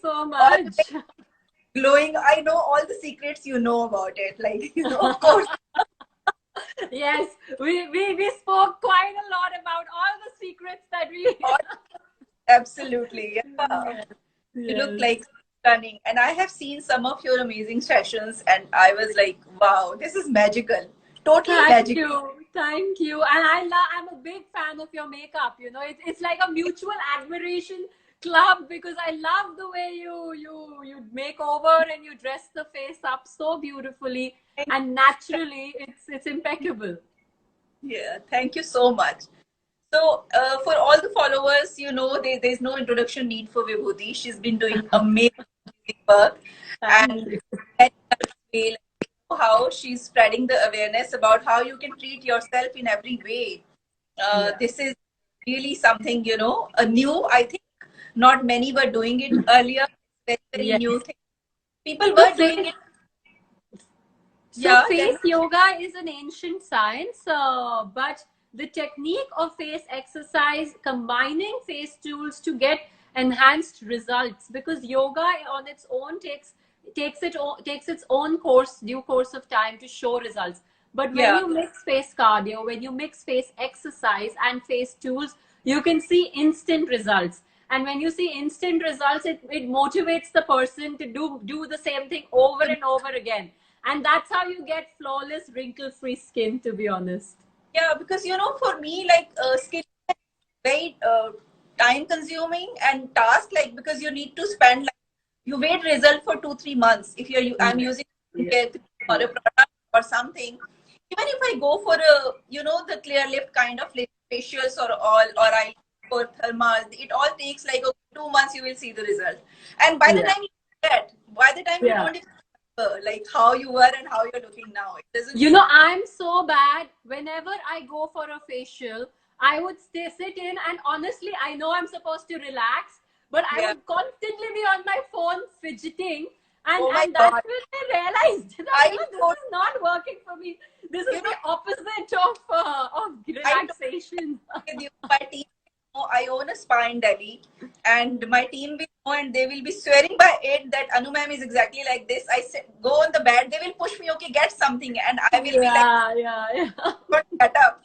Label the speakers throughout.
Speaker 1: so
Speaker 2: All
Speaker 1: much.
Speaker 2: glowing. I know all the secrets you know about it. Like, of course.
Speaker 1: Yes, we spoke quite a lot about all the secrets that we.
Speaker 2: All, absolutely. Yeah.
Speaker 1: Yes,
Speaker 2: You look
Speaker 1: yes.
Speaker 2: like stunning. And I have seen some of your amazing sessions, and I was like, wow, this is magical. Totally
Speaker 1: Thank
Speaker 2: magical.
Speaker 1: you, thank you. And I'm a big fan of your makeup. You know, it's like a mutual admiration club because I love the way you make over and you dress the face up so beautifully and naturally. It's impeccable.
Speaker 2: Yeah, thank you so much. So, for all the followers, there's no introduction need for Vibhuti. She's been doing amazing work,
Speaker 1: Thank
Speaker 2: and
Speaker 1: you.
Speaker 2: feel how she's spreading the awareness about how you can treat yourself in every way.
Speaker 1: Yeah.
Speaker 2: This is really something, a new. I think not many were doing it earlier. Very, very
Speaker 1: Yes.
Speaker 2: new thing. People
Speaker 1: So
Speaker 2: were doing
Speaker 1: face
Speaker 2: it.
Speaker 1: So
Speaker 2: Yeah, tell
Speaker 1: face
Speaker 2: me.
Speaker 1: yoga is an ancient science, but the technique of face exercise, combining face tools to get enhanced results, because yoga on its own takes its own due course of time to show results. But when
Speaker 2: Yeah,
Speaker 1: you mix face cardio, when you mix face exercise and face tools, you can see instant results. And when you see instant results, it motivates the person to do the same thing over and over again, and that's how you get flawless, wrinkle free skin, to be honest.
Speaker 2: yeah. Because for me, like skin is very time consuming and task, like because you need to spend like you wait result for 2-3 months if I'm
Speaker 1: Yeah.
Speaker 2: using
Speaker 1: Yeah.
Speaker 2: skincare cream or a product or something. Even if I go for a the clear lip kind of facials or all, or I for thermals, it all takes like 2 months you will see the result. And by the
Speaker 1: Yeah.
Speaker 2: time you get, by the time you
Speaker 1: Yeah.
Speaker 2: don't even remember like how you were and how you're looking now. It doesn't
Speaker 1: You
Speaker 2: make.
Speaker 1: know, I'm so bad. Whenever I go for a facial, I would sit in, and honestly, I know I'm supposed to relax, but I
Speaker 2: Yeah.
Speaker 1: would constantly be on my phone fidgeting. And,
Speaker 2: Oh my
Speaker 1: and that's
Speaker 2: God.
Speaker 1: when I realized that,
Speaker 2: I
Speaker 1: this
Speaker 2: don't,
Speaker 1: is not working for me. This is
Speaker 2: you know,
Speaker 1: the opposite of
Speaker 2: I don't
Speaker 1: relaxation.
Speaker 2: with you. My team know I own a spa in Delhi, and my team will know, and they will be swearing by it that Anu ma'am is exactly like this. I say, go on the bed, they will push me, okay, get something, and I will be like,
Speaker 1: Yeah, yeah, yeah.
Speaker 2: "But get up."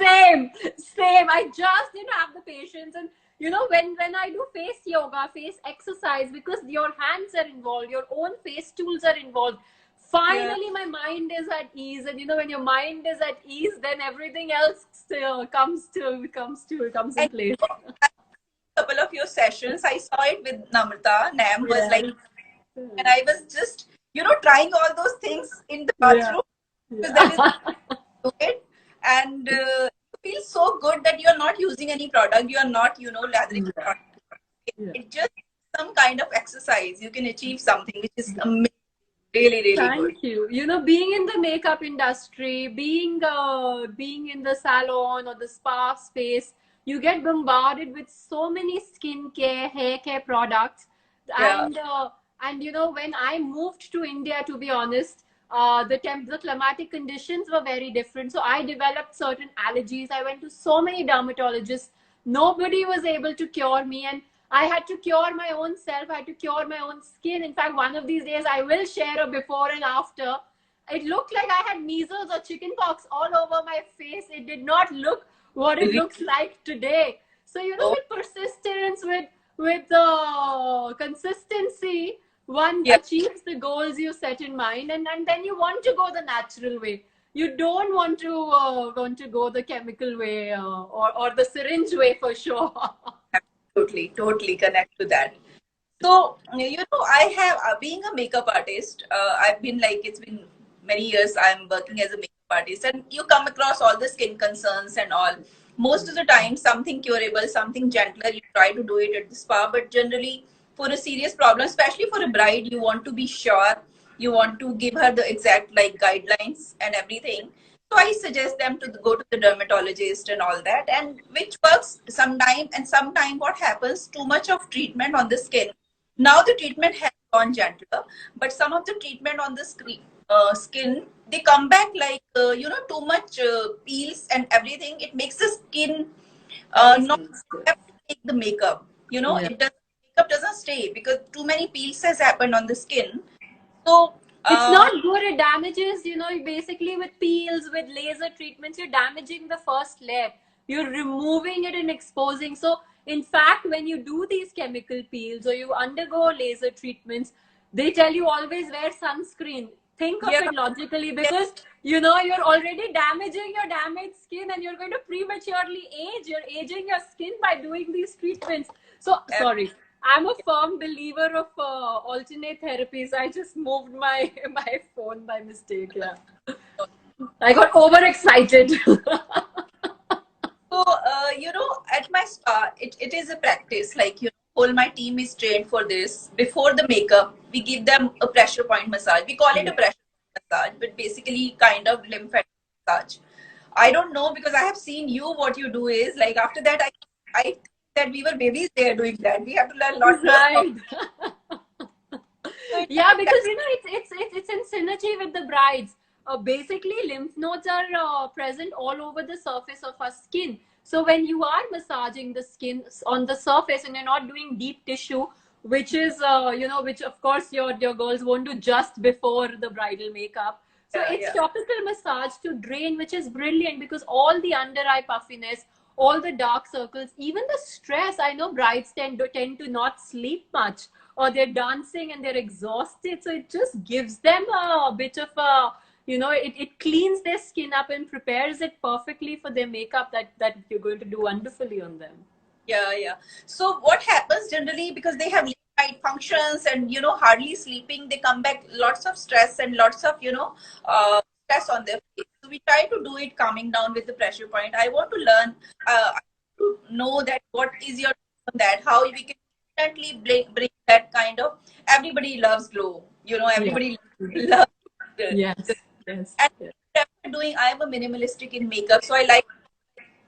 Speaker 1: Same, same. I just didn't have the patience. And when I do face yoga, face exercise, because your hands are involved, your own face tools are involved,
Speaker 2: Yeah.
Speaker 1: finally my mind is at ease. And when your mind is at ease, then everything else still comes in
Speaker 2: And
Speaker 1: place.
Speaker 2: a couple of your sessions, I saw it with Namrata. Nam was like,
Speaker 1: Yes.
Speaker 2: and I was just, trying all those things in the
Speaker 1: Yeah.
Speaker 2: bathroom because that is
Speaker 1: Yeah.
Speaker 2: do it, and you feel so good that you are not using any product, you are not lathering the
Speaker 1: Yeah.
Speaker 2: product.
Speaker 1: Yeah.
Speaker 2: It just some kind of exercise you can achieve something which is amazing, really, really good.
Speaker 1: Thank you. Being in the makeup industry, being in the salon or the spa space, you get bombarded with so many skincare, hair care products,
Speaker 2: Yeah.
Speaker 1: and when I moved to India, to be honest, the climatic conditions were very different. So I developed certain allergies. I went to so many dermatologists. Nobody was able to cure me, and I had to cure my own self. I had to cure my own skin. In fact, one of these days, I will share a before and after. It looked like I had measles or chickenpox all over my face. It did not look what it
Speaker 2: Really?
Speaker 1: looks like today. So,
Speaker 2: Oh,
Speaker 1: with persistence, with consistency, one
Speaker 2: yeah.
Speaker 1: achieves the goals you set in mind, and then you want to go the natural way. You don't want to go the chemical way, or the syringe way, for sure.
Speaker 2: Totally, totally connect to that. So, I have, being a makeup artist, I've been like, it's been many years I'm working as a makeup artist, and you come across all the skin concerns and all. Most of the time, something curable, something gentler, you try to do it at the spa, but generally, for a serious problem, especially for a bride, you want to be sure, you want to give her the exact like guidelines and everything. So I suggest them to go to the dermatologist and all that, and which works sometime. And sometime what happens, too much of treatment on the skin. Now the treatment has gone gentler, but some of the treatment on the skin, they come back like too much peels and everything. It makes the skin
Speaker 1: Very
Speaker 2: not
Speaker 1: sensitive.
Speaker 2: have to take the makeup.
Speaker 1: Yeah.
Speaker 2: It doesn't makeup doesn't stay because too many peels has happened on the skin. So
Speaker 1: it's not good. It damages, you know, basically with peels, with laser treatments, you're damaging the first layer. You're removing it and exposing. So, in fact, when you do these chemical peels or you undergo laser treatments, they tell you always wear sunscreen. Think of
Speaker 2: yeah,
Speaker 1: it logically, because you know you're already damaging your damaged skin and you're going to prematurely age. You're aging your skin by doing these treatments. So, sorry. I'm a firm believer of alternate therapies. I just moved my my phone by mistake. Yeah, I got overexcited.
Speaker 2: So, you know, at my spa, it is a practice. Like, you know, whole my team is trained for this. Before the makeup, we give them a pressure point massage. We call it a pressure point massage, but basically kind of lymphatic massage. I don't know because I have seen you. What you do is like after that, I think that we were babies there doing that. We have to learn a lot more.
Speaker 1: Right. Yeah, because you know it's in synergy with the brides. Basically, lymph nodes are present all over the surface of our skin. So when you are massaging the skin on the surface and you're not doing deep tissue, which is you know, which of course your girls won't do just before the bridal makeup. So
Speaker 2: Yeah,
Speaker 1: it's
Speaker 2: yeah.
Speaker 1: topical massage to drain, which is brilliant because all the under eye puffiness, all the dark circles, even the stress. I know brides tend to not sleep much, or they're dancing and they're exhausted. So it just gives them a bit of a, you know, it cleans their skin up and prepares it perfectly for their makeup that you're going to do wonderfully on them.
Speaker 2: Yeah, yeah. So what happens generally because they have late night functions and you know hardly sleeping, they come back lots of stress and lots of stress on their face. So we try to do it calming down with the pressure point. I want to learn, I want to know that what is your take on that, how we can instantly bring that kind of everybody loves glow. You know,
Speaker 1: Yeah.
Speaker 2: everybody loves
Speaker 1: Yes. Yes.
Speaker 2: and
Speaker 1: Yes.
Speaker 2: doing. I am a minimalistic in makeup, so I like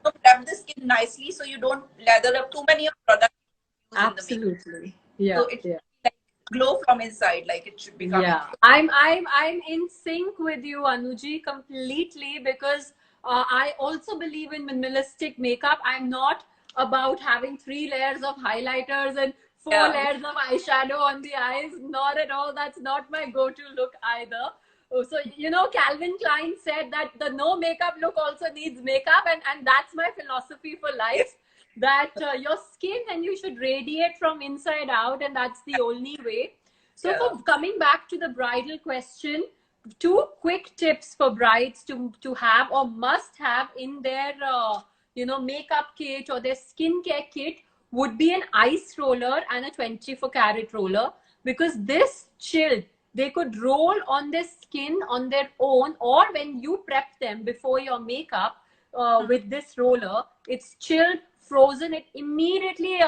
Speaker 2: to prep the skin nicely so you don't lather up too many of products you use in the makeup.
Speaker 1: Absolutely. Yeah.
Speaker 2: So it should
Speaker 1: Yeah.
Speaker 2: be like glow from inside, like it should be coming.
Speaker 1: Yeah, I'm in sync with you, Anuji, completely, because I also believe in minimalistic makeup. I'm not about having 3 layers of highlighters and four
Speaker 2: Yeah,
Speaker 1: layers of eyeshadow on the eyes. Not at all. That's not my go-to look either. Oh, so you know, Calvin Klein said that the no makeup look also needs makeup, and that's my philosophy for
Speaker 2: yeah,
Speaker 1: life. That your skin and you should radiate from inside out, and that's the only way. So,
Speaker 2: yeah.
Speaker 1: for coming back to the bridal question, 2 quick tips for brides to have or must have in their you know, makeup kit or their skincare kit would be an ice roller and a 24-karat roller, because this chilled, they could roll on their skin on their own, or when you prep them before your makeup with this roller, it's chilled, frozen. It immediately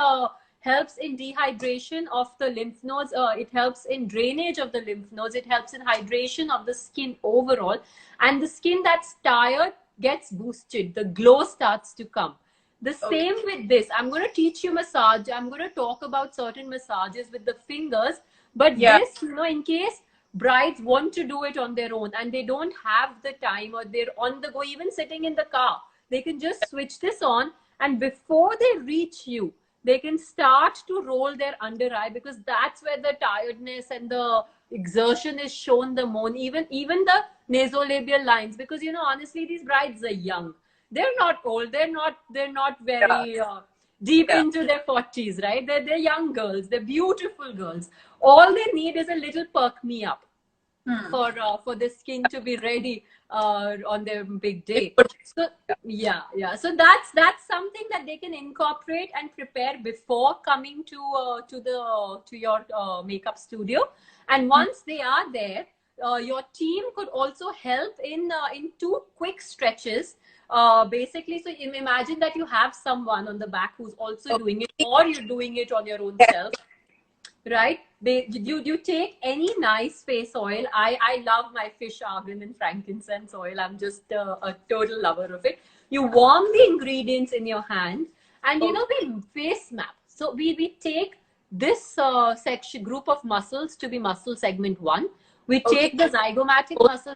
Speaker 1: helps in dehydration of the lymph nodes. It helps in drainage of the lymph nodes. It helps in hydration of the skin overall. And the skin that's tired gets boosted. The glow starts to come. The
Speaker 2: Okay.
Speaker 1: same with this. I'm going to teach you massage. I'm going to talk about certain massages with the fingers. But
Speaker 2: Yeah.
Speaker 1: this, you know, in case brides want to do it on their own and they don't have the time, or they're on the go, even sitting in the car, they can just switch this on, and before they reach you, they can start to roll their under eye, because that's where the tiredness and the exertion is shown the most. Even the nasolabial lines, because you know, honestly, these brides are young. They're not old. They're not
Speaker 2: Yeah.
Speaker 1: very deep
Speaker 2: Yeah.
Speaker 1: into their 40s, right? They're young girls. They're beautiful girls. All they need is a little perk me up
Speaker 2: Hmm.
Speaker 1: for the skin to be ready on their big
Speaker 2: It
Speaker 1: day.
Speaker 2: would-
Speaker 1: So yeah. So that's something that they can incorporate and prepare before coming to your makeup studio. And once they are there, your team could also help in 2 quick stretches. Basically, so imagine that you have someone on the back who's also doing it,
Speaker 2: Okay.
Speaker 1: or you're doing it on your own
Speaker 2: Yeah.
Speaker 1: self, right? You take any nice face oil. I love my fish argan and frankincense oil. I'm just a total lover of it. You warm the ingredients in your hand, and you know, we face map. So we take this section group of muscles to be muscle segment 1. We
Speaker 2: Okay.
Speaker 1: take the zygomatic muscle.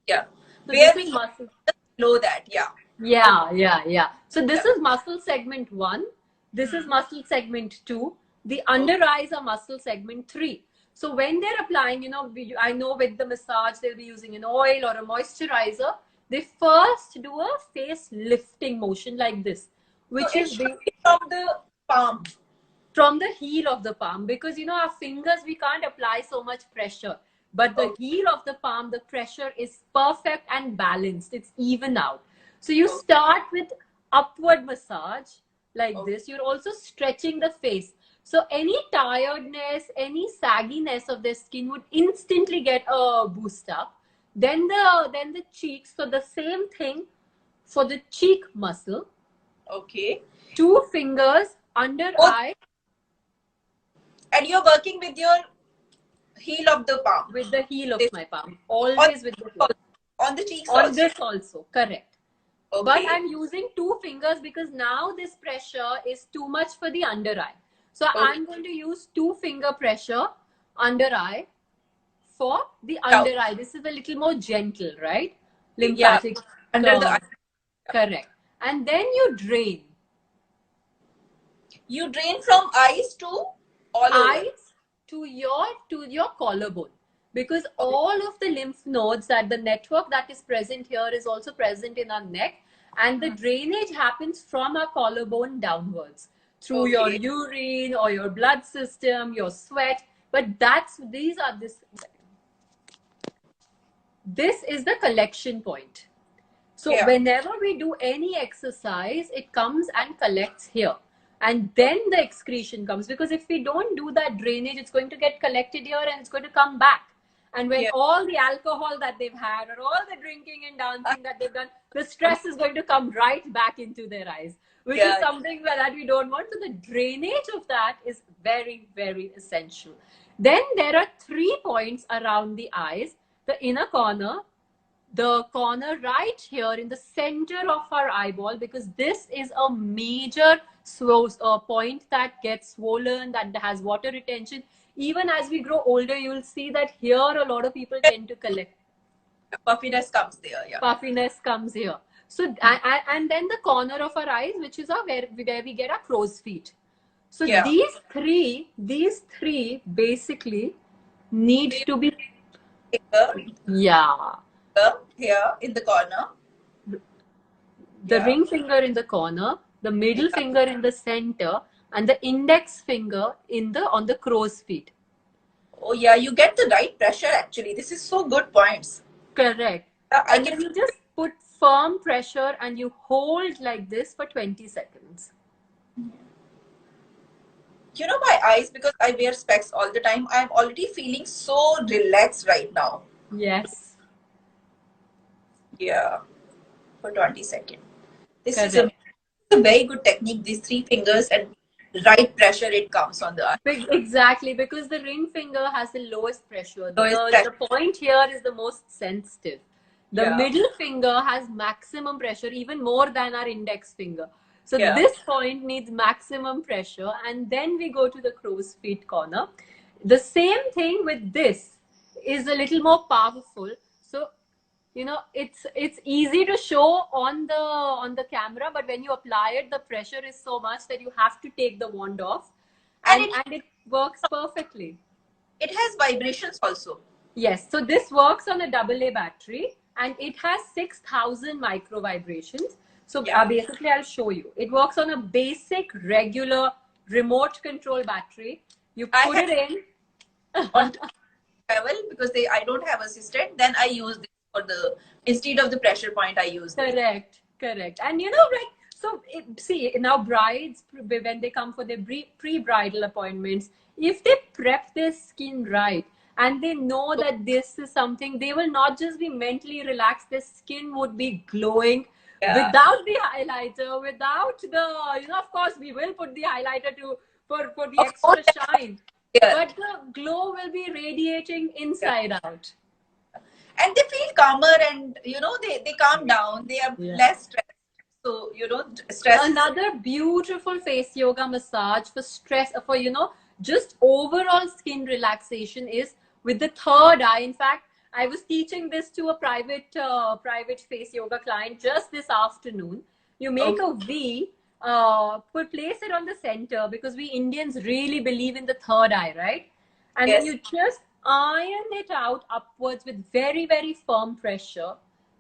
Speaker 2: Yeah.
Speaker 1: So
Speaker 2: Where
Speaker 1: this
Speaker 2: we
Speaker 1: is muscle.
Speaker 2: know that. Yeah.
Speaker 1: Yeah. So this
Speaker 2: Yeah.
Speaker 1: is muscle segment 1. This is muscle segment 2. The under eyes are muscle segment 3. So when they're applying, you know, I know with the massage, they'll be using an oil or a moisturizer. They first do a face lifting motion like this, which
Speaker 2: So it
Speaker 1: is
Speaker 2: should be from the palm.
Speaker 1: from the heel of the palm, because you know our fingers, we can't apply so much pressure, but the heel of the palm, the pressure is perfect and balanced, it's even out. So you start with upward massage like this. You're also stretching the face, so any tiredness, any sagginess of the skin would instantly get a boost up. Then the cheeks, so the same thing for the cheek muscle.
Speaker 2: Okay.
Speaker 1: 2 fingers under eye.
Speaker 2: And you're working with your heel of the palm.
Speaker 1: With the heel of my palm. Always with the heel.
Speaker 2: On the cheeks
Speaker 1: on
Speaker 2: also.
Speaker 1: this also, correct.
Speaker 2: Okay.
Speaker 1: But I'm using 2 fingers because now this pressure is too much for the under eye. So I'm going to use 2 finger pressure under eye for the under eye. This is a little more gentle, right? Lymphatic.
Speaker 2: Under the eye.
Speaker 1: Correct. And then you drain.
Speaker 2: You drain from eyes to all
Speaker 1: eyes
Speaker 2: over.
Speaker 1: to your collarbone, because all of the lymph nodes, that the network that is present here is also present in our neck, and the drainage happens from our collarbone downwards through your urine or your blood system, your sweat. But this is the collection point. So whenever we do any exercise, it comes and collects here. And then the excretion comes, because if we don't do that drainage, it's going to get collected here and it's going to come back. And when all the alcohol that they've had or all the drinking and dancing that they've done, the stress is going to come right back into their eyes, which is something that we don't want. So the drainage of that is very, very essential. Then there are 3 points around the eyes: the inner corner, the corner right here in the center of our eyeball, because this is a major point that gets swollen, that has water retention. Even as we grow older, you'll see that here a lot of people tend to collect.
Speaker 2: Puffiness comes there.
Speaker 1: Puffiness comes here. So and then the corner of our eyes, which is where we get our crow's feet. So these three basically need to be
Speaker 2: here in the corner,
Speaker 1: the ring finger in the corner, the middle finger in the center, and the index finger on the crow's feet.
Speaker 2: Oh yeah, you get the right pressure actually. This is so good points.
Speaker 1: Correct. And then you just put firm pressure and you hold like this for 20 seconds.
Speaker 2: You know, my eyes, because I wear specs all the time, I'm already feeling so relaxed right now.
Speaker 1: Yes.
Speaker 2: Yeah, for 20 seconds. This is a very good technique, these 3 fingers, and right pressure it comes on the eye.
Speaker 1: Exactly, because the ring finger has the lowest pressure. The point here is the most sensitive. The middle finger has maximum pressure, even more than our index finger. So this point needs maximum pressure, and then we go to the crow's feet corner. The same thing with this is a little more powerful. So you know, it's easy to show on the camera, but when you apply it, the pressure is so much that you have to take the wand off, and it works perfectly.
Speaker 2: It has vibrations also.
Speaker 1: Yes, so this works on a AA battery, and it has 6,000 micro vibrations. So basically, I'll show you. It works on a basic regular remote control battery. You put it in
Speaker 2: on travel, because I don't have assistant. Then I use this for instead of the pressure point. I use this.
Speaker 1: Correct. And you know, right? So see, now brides, when they come for their pre-bridal appointments, if they prep their skin right and they know that this is something, they will not just be mentally relaxed. Their skin would be glowing. Without the highlighter, without the, you know, of course we will put the highlighter for the extra shine, but the glow will be radiating inside out.
Speaker 2: And they feel calmer, and you know, they calm down. They are less stressed. So you know, stress.
Speaker 1: Another beautiful face yoga massage for stress, for you know, just overall skin relaxation is with the third eye. In fact, I was teaching this to a private face yoga client just this afternoon. You make a V place it on the center, because we Indians really believe in the third eye, right? And then
Speaker 2: Yes.
Speaker 1: you just iron it out upwards with very, very firm pressure,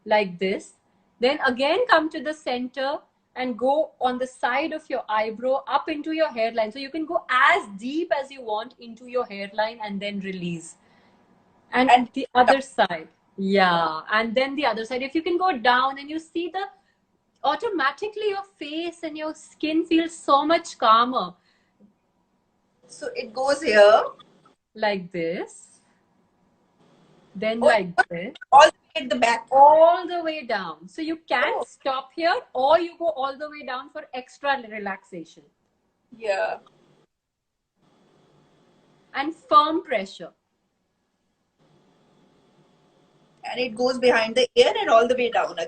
Speaker 1: like this. Then again come to the center and go on the side of your eyebrow up into your hairline. So you can go as deep as you want into your hairline and then release. And
Speaker 2: And
Speaker 1: the other side. Yeah. And then the other side. If you can go down and you see the automatically your face and your skin feels so much calmer.
Speaker 2: so it goes here.
Speaker 1: Like this. Then
Speaker 2: Oh, it
Speaker 1: like
Speaker 2: goes
Speaker 1: this.
Speaker 2: all the way at the back.
Speaker 1: All the way down. So you can
Speaker 2: Oh,
Speaker 1: stop here, or you go all the way down for extra relaxation.
Speaker 2: yeah.
Speaker 1: And firm pressure.
Speaker 2: And it goes behind the ear and all the way down again.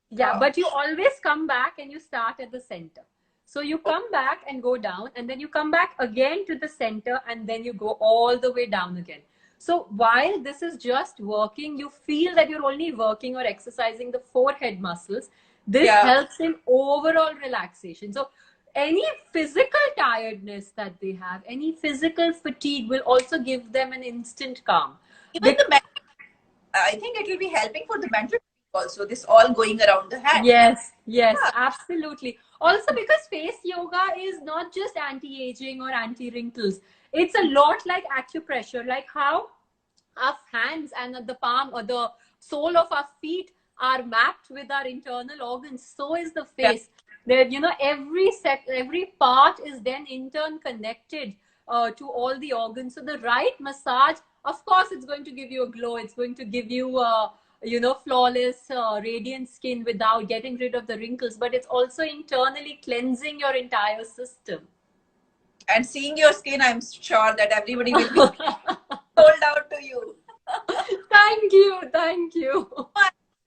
Speaker 1: Yeah,
Speaker 2: Wow.
Speaker 1: but you always come back and you start at the center. So you come back and go down, and then you come back again to the center, and then you go all the way down again. So while this is just working, you feel that you're only working or exercising the forehead muscles. This
Speaker 2: Yeah.
Speaker 1: helps in overall relaxation. So any physical tiredness that they have, any physical fatigue will also give them an instant calm.
Speaker 2: Even the I think it will be helping for the mental also. This all going around the hand.
Speaker 1: Yes, yes,
Speaker 2: Yeah.
Speaker 1: absolutely. Also, because face yoga is not just anti-aging or anti-wrinkles. It's a lot like acupressure, like how our hands and the palm or the sole of our feet are mapped with our internal organs. So is the
Speaker 2: Yeah.
Speaker 1: face. There, every part is then in turn connected to all the organs. So the right massage, of course, it's going to give you a glow. It's going to give you flawless, radiant skin without getting rid of the wrinkles. But it's also internally cleansing your entire system.
Speaker 2: And seeing your skin, I'm sure that everybody will be sold out to you.
Speaker 1: Thank you, thank you.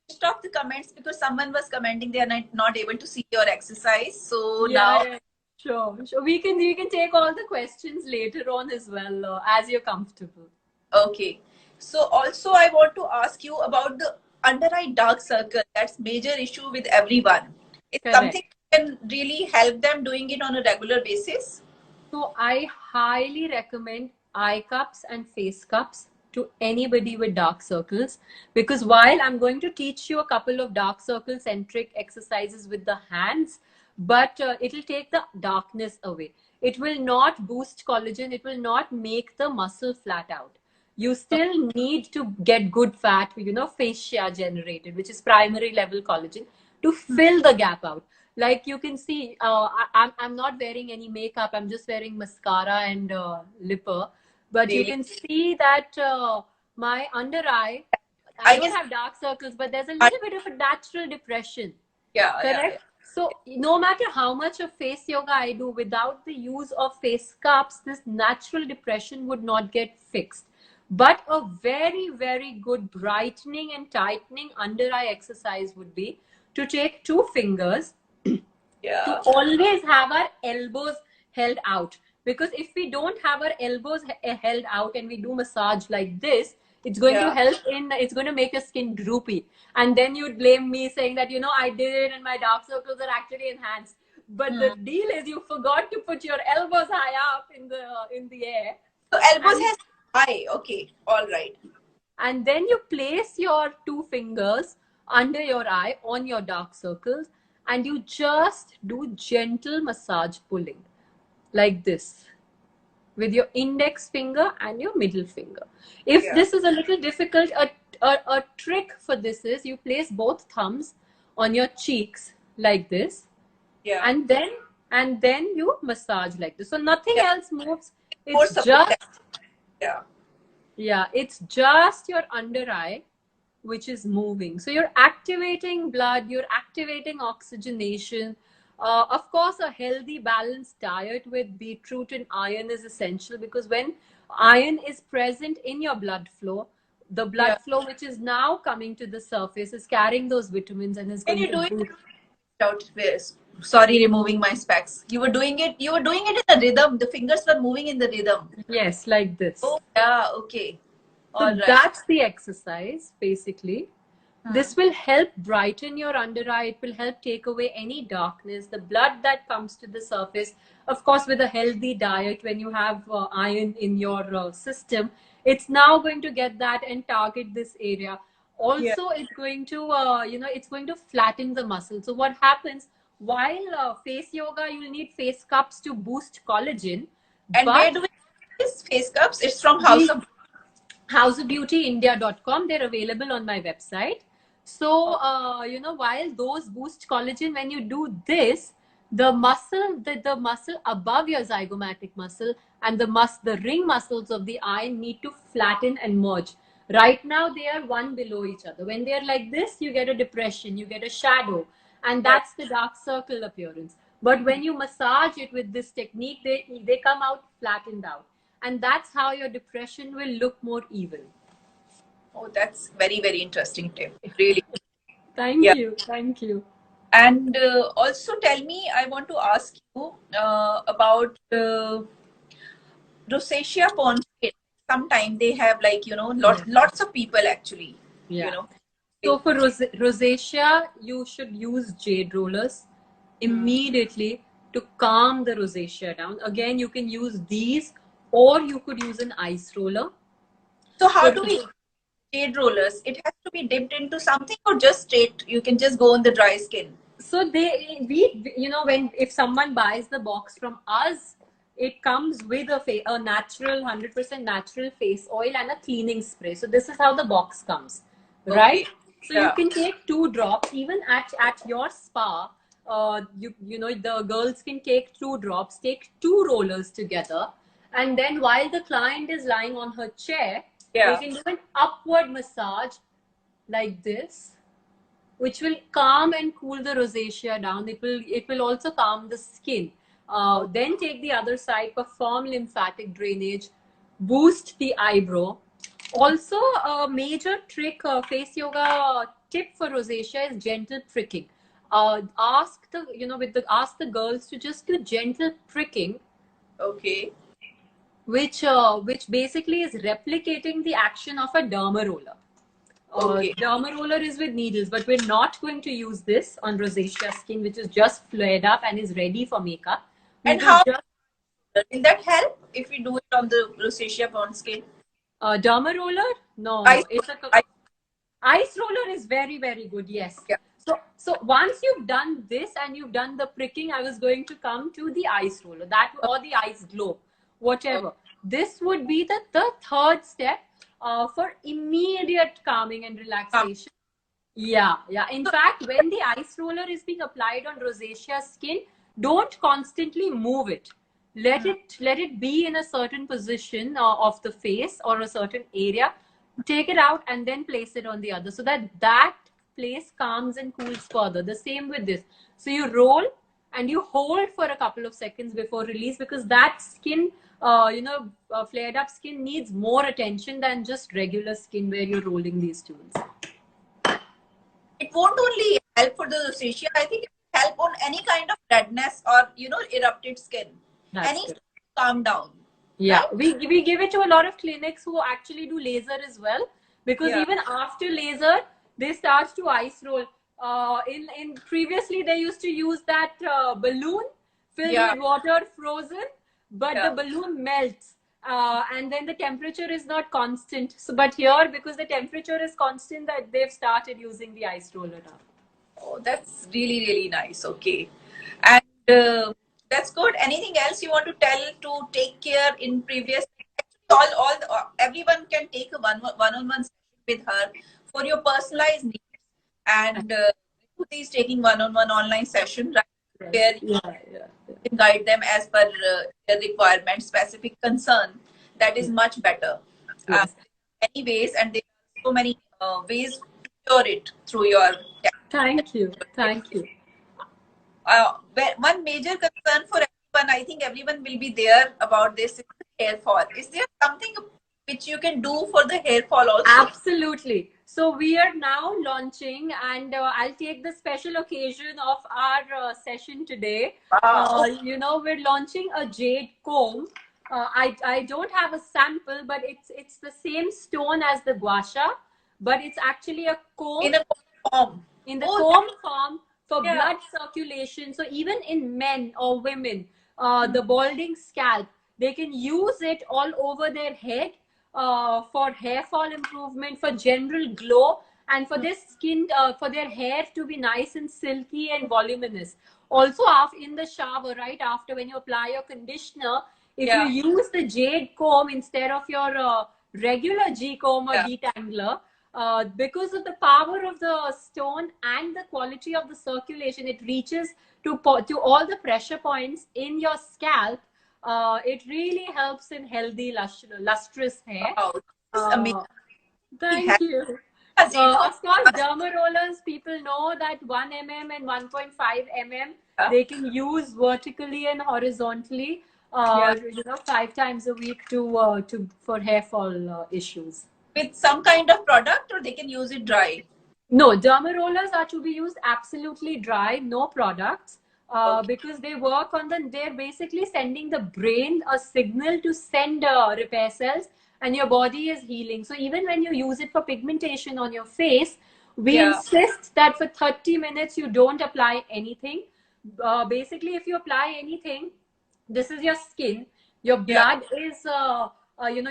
Speaker 2: Stop the comments because someone was commenting they are not able to see your exercise. So
Speaker 1: Yeah,
Speaker 2: now,
Speaker 1: yeah, sure, sure. We can take all the questions later on as well, as you're comfortable.
Speaker 2: okay. So also I want to ask you about the under eye dark circle. That's major issue with everyone. It's
Speaker 1: Correct.
Speaker 2: something that can really help them doing it on a regular basis.
Speaker 1: So I highly recommend eye cups and face cups to anybody with dark circles, because while I'm going to teach you a couple of dark circle centric exercises with the hands, but it'll take the darkness away. It will not boost collagen. It will not make the muscle flat out. You still need to get good fat, fascia generated, which is primary level collagen, to fill the gap out. Like you can see, I'm not wearing any makeup. I'm just wearing mascara and lipper. But you
Speaker 2: Really,
Speaker 1: can see that my under eye, I
Speaker 2: I
Speaker 1: don't
Speaker 2: guess.
Speaker 1: have dark circles, but there's a little bit of a natural depression.
Speaker 2: Yeah, yeah, yeah.
Speaker 1: Correct. So no matter how much of face yoga I do, without the use of face cups, this natural depression would not get fixed. But a very, very good brightening and tightening under eye exercise would be to take two fingers, to
Speaker 2: Yeah.
Speaker 1: always have our elbows held out, because if we don't have our elbows held out and we do massage like this, it's going to
Speaker 2: Yeah.
Speaker 1: help it's going to make your skin droopy, and then you'd blame me saying that I did it and my dark circles are actually enhanced. But the deal is you forgot to put your elbows high up in the air,
Speaker 2: So elbows
Speaker 1: and
Speaker 2: has high. Okay. All right.
Speaker 1: and then you place your two fingers under your eye on your dark circles, and you just do gentle massage pulling like this with your index finger and your middle finger. If
Speaker 2: Yeah.
Speaker 1: this is a little difficult, a trick for this is you place both thumbs on your cheeks like this,
Speaker 2: Yeah.
Speaker 1: and then you massage like this. So nothing
Speaker 2: Yeah.
Speaker 1: else moves.
Speaker 2: More
Speaker 1: It's
Speaker 2: support.
Speaker 1: just
Speaker 2: Yeah.
Speaker 1: it's just your under eye which is moving. So you're activating blood, you're activating oxygenation. Of course, a healthy, balanced diet with beetroot and iron is essential, because when iron is present in your blood flow, the blood
Speaker 2: Yeah.
Speaker 1: flow which is now coming to the surface is carrying those vitamins and is
Speaker 2: Can
Speaker 1: going
Speaker 2: you do
Speaker 1: to
Speaker 2: it
Speaker 1: boost.
Speaker 2: out? Sorry, removing my specs. You were doing it. You were doing it in a rhythm. The fingers were moving in the rhythm.
Speaker 1: Yes, like this.
Speaker 2: Oh, yeah. Okay.
Speaker 1: So
Speaker 2: All right.
Speaker 1: that's the exercise basically. This will help brighten your under eye. It will help take away any darkness, the blood that comes to the surface. Of course, with a healthy diet, when you have iron in your system, it's now going to get that and target this area.
Speaker 2: Yeah.
Speaker 1: Also, it's going to, it's going to flatten the muscle. So what happens while face yoga, you'll need face cups to boost collagen.
Speaker 2: And where
Speaker 1: But
Speaker 2: do we get these face cups? It's from House
Speaker 1: we
Speaker 2: of.
Speaker 1: houseofbeautyindia.com. They're available on my website. So, while those boost collagen, when you do this, the muscle above your zygomatic muscle and the ring muscles of the eye need to flatten and merge. Right now, they are one below each other. When they are like this, you get a depression, you get a shadow, and that's the dark circle appearance. But when you massage it with this technique, they come out flattened out. And that's how your depression will look more even.
Speaker 2: Oh, that's very, very interesting tip. Really.
Speaker 1: Thank you. Thank you.
Speaker 2: And also tell me, I want to ask you about rosacea porn skin. Sometimes they have lots of people actually,
Speaker 1: So for rosacea, you should use jade rollers immediately to calm the rosacea down. Again, you can use these or you could use an ice roller.
Speaker 2: So how do we jade rollers? It has to be dipped into something or just straight? You can just go on the dry skin.
Speaker 1: So if someone buys the box from us, it comes with a natural 100% natural face oil and a cleaning spray. So this is how the box comes, right? So you can take 2 drops even at your spa. The girls can take 2 drops, take 2 rollers together, and then while the client is lying on her chair, they can do an upward massage like this, which will calm and cool the rosacea down. It will also calm the skin. Then take the other side, perform lymphatic drainage, boost the eyebrow. Also, a major trick, face yoga tip for rosacea is gentle pricking. Ask the girls to just do gentle pricking.
Speaker 2: Okay.
Speaker 1: Which basically is replicating the action of a derma roller. Derma roller is with needles, but we're not going to use this on rosacea skin, which is just flared up and is ready for makeup.
Speaker 2: And how will that help if we do it on the rosacea prone skin?
Speaker 1: Derma roller? No, ice roller is very, very good. Yes.
Speaker 2: Yeah.
Speaker 1: So once you've done this and you've done the pricking, I was going to come to the ice roller, or the ice globe, whatever. Okay. This would be the third step for immediate calming and relaxation. Yeah. In fact, when the ice roller is being applied on rosacea skin, don't constantly move it. Let it be in a certain position of the face or a certain area. Take it out and then place it on the other, so that place calms and cools further. The same with this. So you roll and you hold for a couple of seconds before release, because that skin, flared up skin needs more attention than just regular skin where you're rolling these tools.
Speaker 2: It won't only help for the rosacea. I think it will help on any kind of redness or erupted skin. Calm down.
Speaker 1: Yeah, right? we give it to a lot of clinics who actually do laser as well, because even after laser they start to ice roll. In previously they used to use that balloon filled with water, frozen, but the balloon melts and then the temperature is not constant. So, but here, because the temperature is constant, that they've started using the ice roller now.
Speaker 2: Oh, that's really, really nice. Okay, and that's good. Anything else you want to tell to take care in previous? Everyone can take a one-on-one session with her for your personalized needs, and is taking one-on-one online session, right? Where you can guide them as per their requirement, specific concern. That is much better. Anyways, and there are so many ways to cure it through your.
Speaker 1: Thank you.
Speaker 2: One major concern for everyone, I think everyone will be there about this, is hair fall. Is there something which you can do for the hair fall also?
Speaker 1: Absolutely. So we are now launching, and I'll take the special occasion of our session today.
Speaker 2: Wow.
Speaker 1: We're launching a jade comb. I don't have a sample, but it's the same stone as the guasha, but it's actually a comb
Speaker 2: In a form.
Speaker 1: in the
Speaker 2: Oh,
Speaker 1: comb form for
Speaker 2: yeah.
Speaker 1: blood circulation. So even in men or women, the balding scalp, they can use it all over their head for hair fall improvement, for general glow, and for their skin, for their hair to be nice and silky and voluminous. Also, in the shower, right after when you apply your conditioner, if you
Speaker 2: Yeah.
Speaker 1: use the jade comb instead of your regular G comb or
Speaker 2: Yeah.
Speaker 1: detangler, because of the power of the stone and the quality of the circulation, it reaches to all the pressure points in your scalp. It really helps in healthy, lustrous hair.
Speaker 2: Wow. It's amazing.
Speaker 1: Thank you. Of course, derma rollers, people know that 1 mm and 1.5 mm, they can use vertically and horizontally,
Speaker 2: Yeah.
Speaker 1: 5 times a week to for hair fall issues.
Speaker 2: With some kind of product, or they can use it dry?
Speaker 1: No, derma rollers are to be used absolutely dry, no products,
Speaker 2: Okay.
Speaker 1: because they work on they're basically sending the brain a signal to send repair cells, and your body is healing. So even when you use it for pigmentation on your face, we
Speaker 2: Yeah.
Speaker 1: insist that for 30 minutes you don't apply anything. Basically, if you apply anything, this is your skin. Your blood is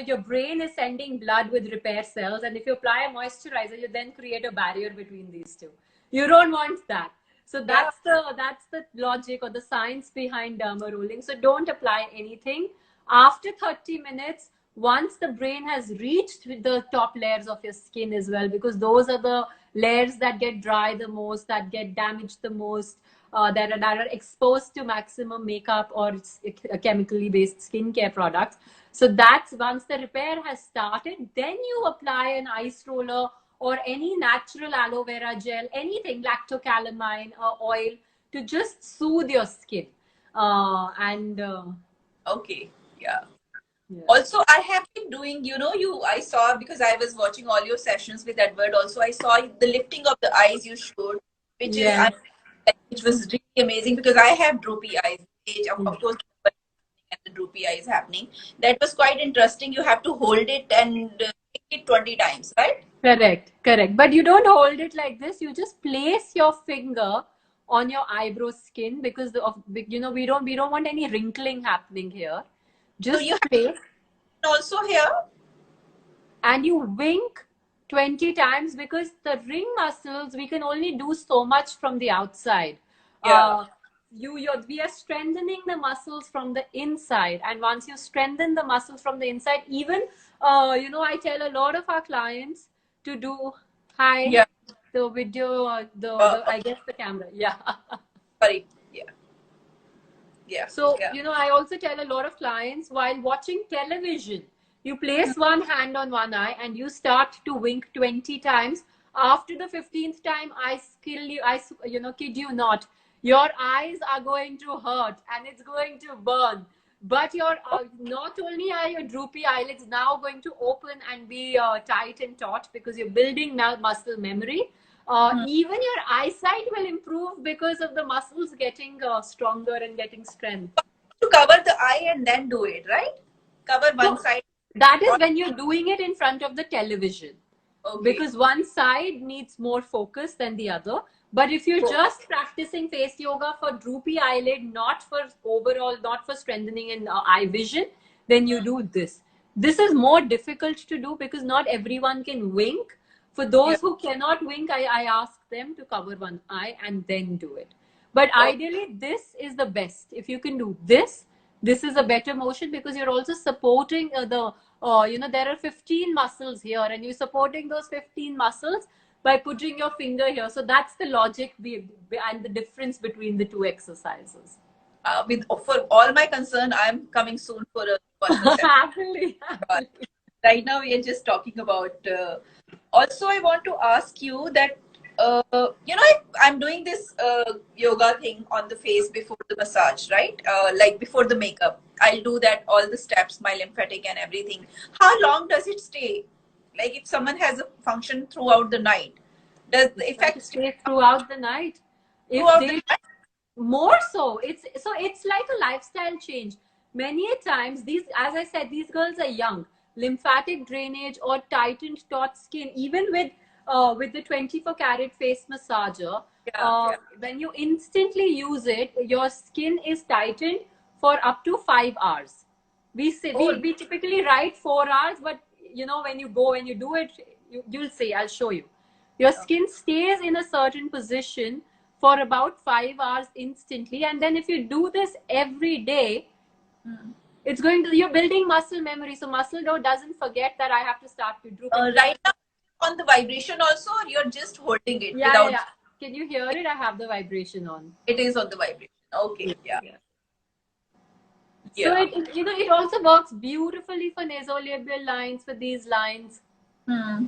Speaker 1: your brain is sending blood with repair cells, and if you apply a moisturizer, you then create a barrier between these two. You don't want that. So that's the logic or the science behind derma rolling. So don't apply anything after 30 minutes, once the brain has reached the top layers of your skin as well, because those are the layers that get dry the most, that get damaged the most, that are exposed to maximum makeup or chemically based skincare products. So that's once the repair has started, then you apply an ice roller or any natural aloe vera gel, anything, lactocalamine or oil, to just soothe your skin.
Speaker 2: Okay. Yeah.
Speaker 1: Yeah.
Speaker 2: Also, I have been doing, I saw, because I was watching all your sessions with Edward. Also, I saw the lifting of the eyes you showed, which is, which was really amazing, because I have droopy eyes. Of course, and the droopy eyes happening. That was quite interesting. You have to hold it and click it 20 times, right?
Speaker 1: Correct. But you don't hold it like this. You just place your finger on your eyebrow skin, because we don't want any wrinkling happening here.
Speaker 2: So you
Speaker 1: Just place,
Speaker 2: have also here.
Speaker 1: and you wink 20 times, because the ring muscles, we can only do so much from the outside.
Speaker 2: Yeah.
Speaker 1: We are strengthening the muscles from the inside, and once you strengthen the muscles from the inside, even I tell a lot of our clients to do
Speaker 2: Yeah.
Speaker 1: the video, I guess the camera, yeah.
Speaker 2: Sorry. Yeah. Yeah.
Speaker 1: So,
Speaker 2: Yeah.
Speaker 1: I also tell a lot of clients, while watching television, you place one hand on one eye and you start to wink 20 times. After the 15th time, kid you not, your eyes are going to hurt and it's going to burn. But not only are your droopy eyelids now going to open and be tight and taut, because you're building now muscle memory, even your eyesight will improve because of the muscles getting stronger and getting strength.
Speaker 2: To cover the eye and then do it, right? Cover one side.
Speaker 1: That is when you're doing it in front of the television.
Speaker 2: Okay.
Speaker 1: Because one side needs more focus than the other. But if you're just practicing face yoga for droopy eyelid, not for overall, not for strengthening and eye vision, then you do this. This is more difficult to do because not everyone can wink. For those who cannot wink, I ask them to cover one eye and then do it. But ideally, this is the best. If you can do this is a better motion, because you're also supporting there are 15 muscles here, and you're supporting those 15 muscles by putting your finger here. So that's the logic and the difference between the two exercises.
Speaker 2: For all my concern, I'm coming soon for a personal session.
Speaker 1: Happily.
Speaker 2: Right now, we are just talking about. Also, I want to ask you that I'm doing this yoga thing on the face before the massage, right? Like before the makeup, I'll do that, all the steps, my lymphatic and everything. How long does it stay? Like if someone has a function throughout the night, does the effect
Speaker 1: stay throughout the night? More so, it's like a lifestyle change. Many a times, as I said, these girls are young. Lymphatic drainage or tightened taut skin, even with with the 24 karat face massager.
Speaker 2: Yeah.
Speaker 1: When you instantly use it, your skin is tightened for up to 5 hours. We say
Speaker 2: Oh,
Speaker 1: we typically write 4 hours, but you know, when you go and you do it, you'll see. I'll show you. Your skin stays in a certain position for about 5 hours instantly, and then if you do this every day, it's going to, you're building muscle memory, so muscle doesn't forget that I have to start to droop.
Speaker 2: right now on the vibration also, or you're just holding it
Speaker 1: Yeah,
Speaker 2: without?
Speaker 1: yeah. Can you hear it? I have the vibration on.
Speaker 2: It is on the vibration. Okay. Yeah.
Speaker 1: Yeah. So
Speaker 2: Yeah.
Speaker 1: you know, it also works beautifully for nasolabial lines, for these lines.
Speaker 2: Hmm.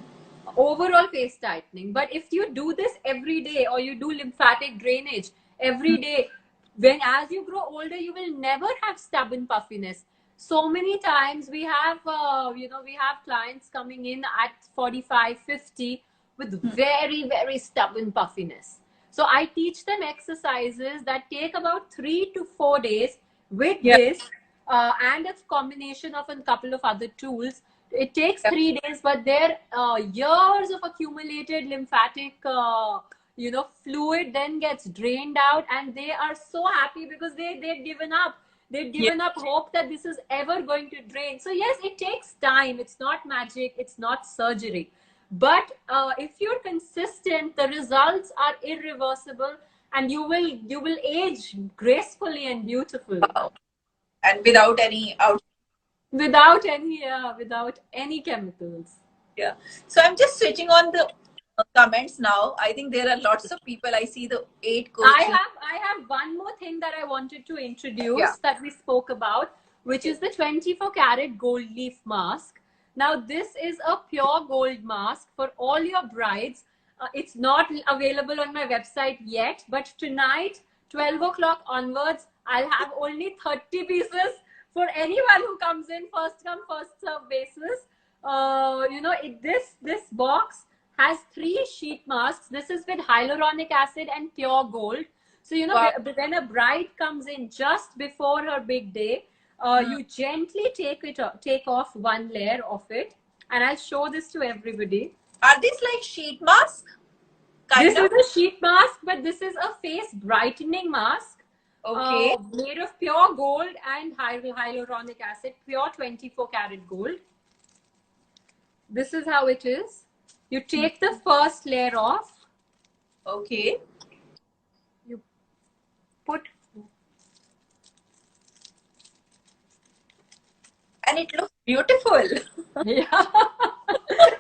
Speaker 1: Overall face tightening. But if you do this every day, or you do lymphatic drainage every day, when as you grow older, you will never have stubborn puffiness. So many times we have you know, we have clients coming in at 45, 50 with very stubborn puffiness. So I teach them exercises that take about 3 to 4 days with
Speaker 2: Yeah.
Speaker 1: this, and a combination of a couple of other tools. It takes
Speaker 2: Yeah.
Speaker 1: 3 days, but their years of accumulated lymphatic you know, fluid then gets drained out, and they are so happy because they've given up. They've
Speaker 2: Yeah.
Speaker 1: given up hope that this is ever going to drain. So yes, it takes time. It's not magic. It's not surgery. But if you're consistent, the results are irreversible, and you will age gracefully and beautifully
Speaker 2: Wow. And without any out.
Speaker 1: without any chemicals.
Speaker 2: Yeah. So I'm just switching on the comments now. I think there are lots of people. I see the 8 coaches.
Speaker 1: I have one more thing that I wanted to introduce,
Speaker 2: Yeah.
Speaker 1: that we spoke about, which is the 24 karat gold leaf mask. Now this is a pure gold mask for all your brides. It's not available on my website yet, but tonight 12 o'clock onwards, I'll have only 30 pieces for anyone who comes in, first come first serve basis. You know, this box has 3 sheet masks. This is with hyaluronic acid and pure gold. So you know,
Speaker 2: Wow.
Speaker 1: when a bride comes in just before her big day, you gently take off one layer of it, and I'll show this to everybody.
Speaker 2: Are these like sheet mask?
Speaker 1: This
Speaker 2: Kind
Speaker 1: is
Speaker 2: of?
Speaker 1: a sheet mask, but this is a face brightening mask,
Speaker 2: Okay.
Speaker 1: made of pure gold and hyaluronic acid, pure 24 karat gold. This is how it is. You take the first layer off.
Speaker 2: Okay.
Speaker 1: You put.
Speaker 2: And it looks beautiful.
Speaker 1: Yeah.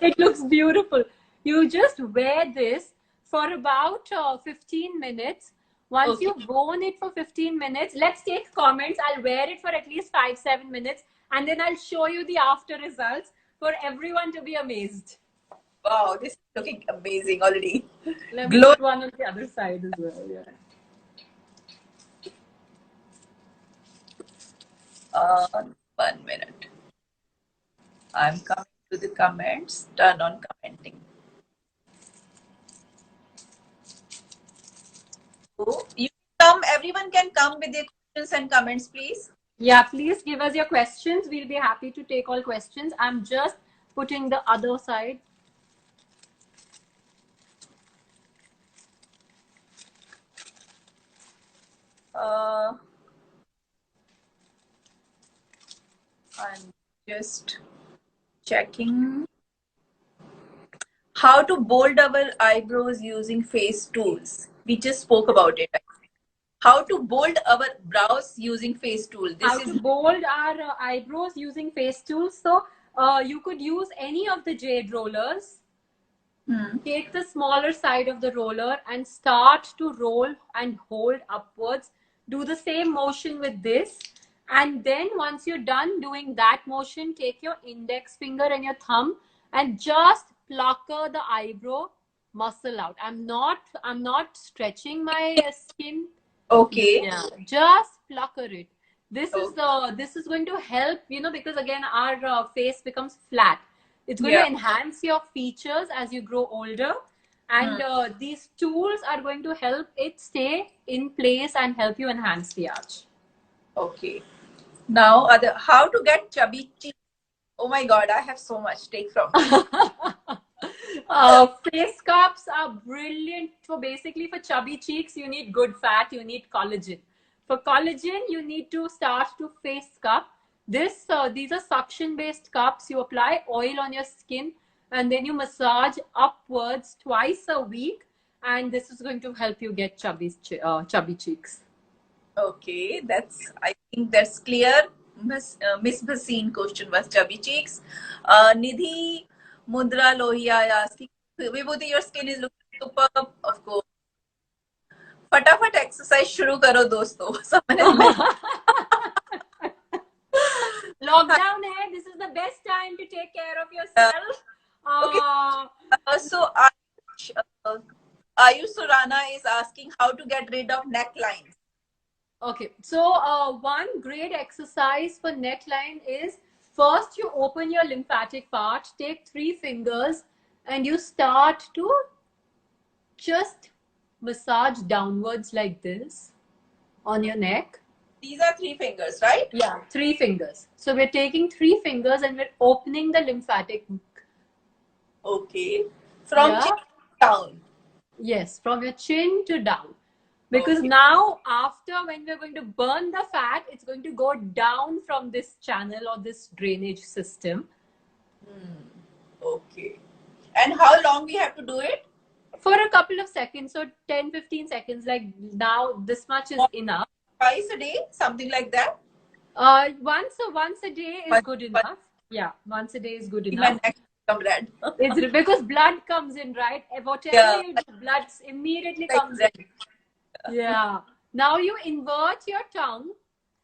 Speaker 1: It looks beautiful. You just wear this for about 15 minutes. Once
Speaker 2: Okay.
Speaker 1: you've worn it for 15 minutes, let's take comments. I'll wear it for at least 5-7 minutes, and then I'll show you the after results for everyone to be amazed.
Speaker 2: Wow, this is looking amazing already.
Speaker 1: Let me
Speaker 2: Glow.
Speaker 1: put one on the other side as well. Yeah.
Speaker 2: 1 minute. I'm coming to the comments. Turn on commenting. So you come. Everyone can come with their questions and comments, please.
Speaker 1: Yeah, please give us your questions. We'll be happy to take all questions. I'm just putting the other side.
Speaker 2: I'm just checking how to bold our eyebrows using face tools. We just spoke about it. How to bold our brows using face tool.
Speaker 1: How to bold our eyebrows using face tools. So you could use any of the jade rollers. Take the smaller side of the roller and start to roll and hold upwards. Do the same motion with this. And then once you're done doing that motion, take your index finger and your thumb and just pucker the eyebrow muscle out. I'm not stretching my skin.
Speaker 2: Okay.
Speaker 1: Yeah, just pucker it. This is going to help, you know, because again our face becomes flat. It's going to enhance your features as you grow older, and these tools are going to help it stay in place and help you enhance the arch.
Speaker 2: Okay. Now, how to get chubby cheeks? Oh my God, I have so much. Take from.
Speaker 1: Face cups are brilliant for basically for chubby cheeks. You need good fat. You need collagen. For collagen, you need to start to face cup. These are suction based cups. You apply oil on your skin and then you massage upwards twice a week. And this is going to help you get chubby cheeks.
Speaker 2: Okay, I think that's clear. Miss Bhasin question was chubby cheeks. Nidhi Mudra Lohia asking, Vibhuti, your skin is looking superb. Of course. फटाफट exercise शुरू करो दोस्तों.
Speaker 1: Lockdown hai. This is the best time to take care of yourself.
Speaker 2: Okay. So Ayush Surana is asking how to get rid of necklines.
Speaker 1: Okay, so one great exercise for neckline is first you open your lymphatic part, take 3 fingers and you start to just massage downwards like this on your neck.
Speaker 2: These are 3 fingers, right?
Speaker 1: Yeah, 3 fingers. So we're taking 3 fingers and we're opening the lymphatic.
Speaker 2: Okay. From chin down.
Speaker 1: Yes, from your chin to down. Because now, after when we're going to burn the fat, it's going to go down from this channel or this drainage system.
Speaker 2: Okay. And how long we have to do it?
Speaker 1: For a couple of seconds, so 10-15 seconds. Like now, this much is enough.
Speaker 2: Twice a day, something like that?
Speaker 1: Once a day is good enough. Yeah, once a day is good enough.
Speaker 2: Red.
Speaker 1: It's because blood comes in, right? Whatever you do, blood immediately comes in. Yeah. Now you invert your tongue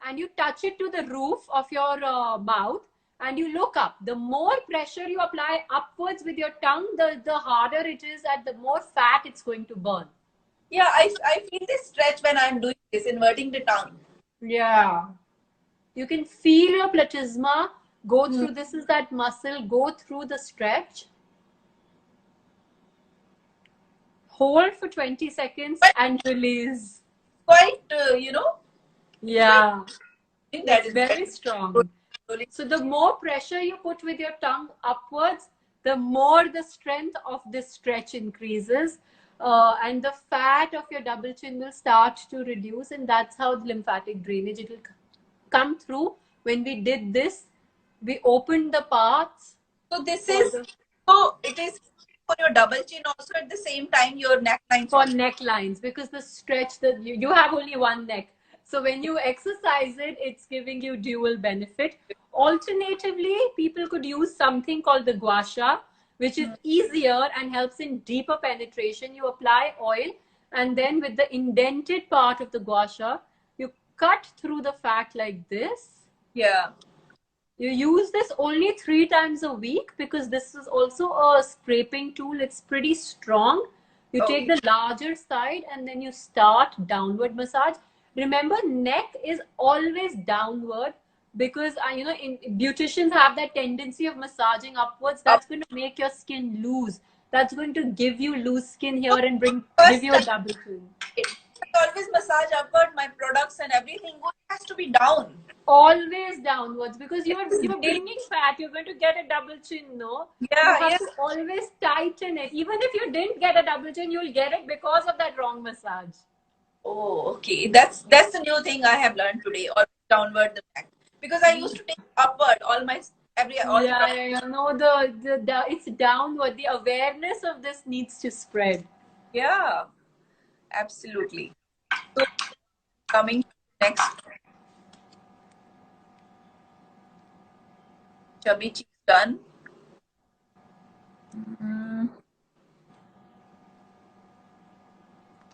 Speaker 1: and you touch it to the roof of your mouth and you look up. The more pressure you apply upwards with your tongue, the harder it is and the more fat it's going to burn.
Speaker 2: Yeah, I feel this stretch when I'm doing this, inverting the tongue.
Speaker 1: Yeah. You can feel your platysma go through. This is that muscle. Go through the stretch. Hold for 20 seconds and release.
Speaker 2: Quite,
Speaker 1: Yeah.
Speaker 2: That
Speaker 1: is very strong. So the more pressure you put with your tongue upwards, the more the strength of this stretch increases. And the fat of your double chin will start to reduce. And that's how the lymphatic drainage, it will come through. When we did this, we opened the parts.
Speaker 2: So it is for your double chin also at the same time your necklines.
Speaker 1: For necklines, because the stretch, you have only one neck. So when you exercise it, it's giving you dual benefit. Alternatively, people could use something called the gua sha, which is easier and helps in deeper penetration. You apply oil and then with the indented part of the gua sha, you cut through the fat like this.
Speaker 2: Yeah.
Speaker 1: You use this only 3 times a week because this is also a scraping tool. It's pretty strong. You take the larger side and then you start downward massage. Remember, neck is always downward because beauticians have that tendency of massaging upwards. That's going to make your skin loose. That's going to give you loose skin here and give you a double chin.
Speaker 2: I always massage upward. My products and everything has to be down.
Speaker 1: Always downwards because you're bringing fat. You're going to get a double chin, no?
Speaker 2: Yeah,
Speaker 1: you have to always tighten it. Even if you didn't get a double chin, you'll get it because of that wrong massage.
Speaker 2: Oh, okay. That's the new thing I have learned today. Or downward the back, because I used to take upward
Speaker 1: No, it's downward. The awareness of this needs to spread.
Speaker 2: Yeah, absolutely. So coming next, chubby cheeks done.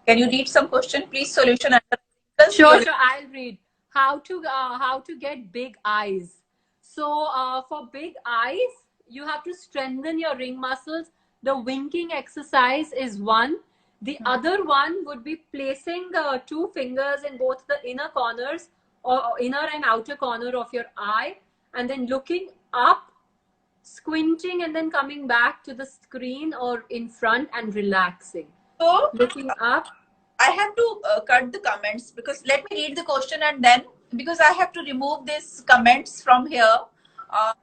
Speaker 2: Can you read some question, please? Solution.
Speaker 1: Sure. I'll read. How to get big eyes. So for big eyes, you have to strengthen your ring muscles. The winking exercise is one. The other one would be placing 2 fingers in both the inner corners or inner and outer corner of your eye, and then looking up, squinting, and then coming back to the screen or in front and relaxing.
Speaker 2: So
Speaker 1: looking up.
Speaker 2: I have to cut the comments because let me read the question and then because I have to remove these comments from here.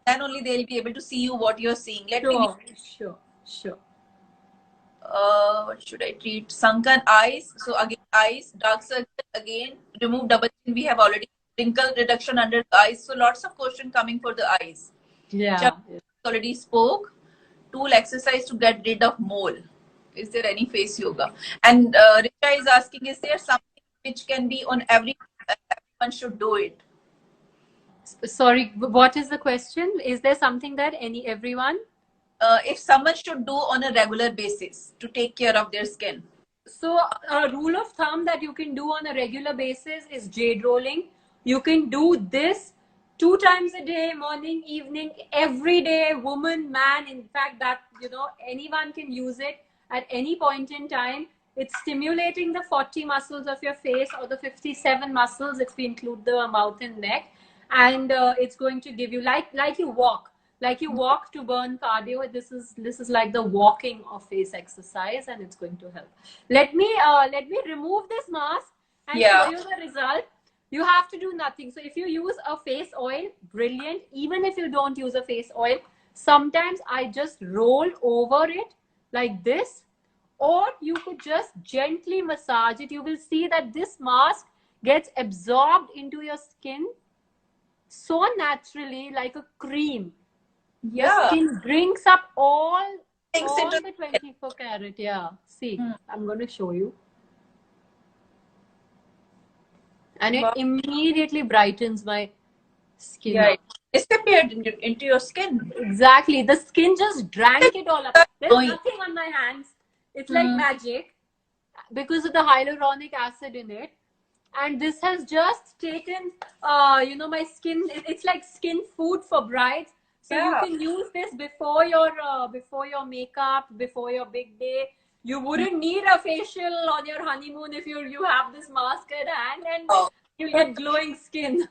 Speaker 2: Then only they'll be able to see you what you're seeing. Let me.
Speaker 1: Sure.
Speaker 2: What should I treat? Sunken eyes. So again, eyes, dark circle. Again, remove double chin. We have already wrinkle reduction under the eyes. So lots of question coming for the eyes.
Speaker 1: Yeah.
Speaker 2: Chakra already spoke. Tool exercise to get rid of mole. Is there any face yoga? And Richa is asking, is there something which can be on everyone should do it?
Speaker 1: Sorry, what is the question? Is there something that everyone?
Speaker 2: If someone should do on a regular basis to take care of their skin.
Speaker 1: So a rule of thumb that you can do on a regular basis is jade rolling. You can do this 2 times a day, morning, evening, every day, woman, man. In fact, that, anyone can use it at any point in time. It's stimulating the 40 muscles of your face, or the 57 muscles if we include the mouth and neck. And it's going to give you, like you walk. Like you walk to burn cardio. This is like the walking of face exercise, and it's going to help. Let me remove this mask and show you the result. You have to do nothing. So if you use a face oil, brilliant. Even if you don't use a face oil, sometimes I just roll over it like this, or you could just gently massage it. You will see that this mask gets absorbed into your skin so naturally, like a cream.
Speaker 2: Yeah.
Speaker 1: The skin brings up all
Speaker 2: Things into
Speaker 1: the 24 karat. Yeah. See, I'm going to show you. And it immediately brightens my skin.
Speaker 2: Yeah, it disappeared into your skin.
Speaker 1: Exactly. The skin just drank it all up. There's nothing on my hands. It's like magic because of the hyaluronic acid in it. And this has just taken, my skin. It's like skin food for brides. So you can use this before your makeup, before your big day. You wouldn't need a facial on your honeymoon if you have this mask at hand, and you get glowing skin.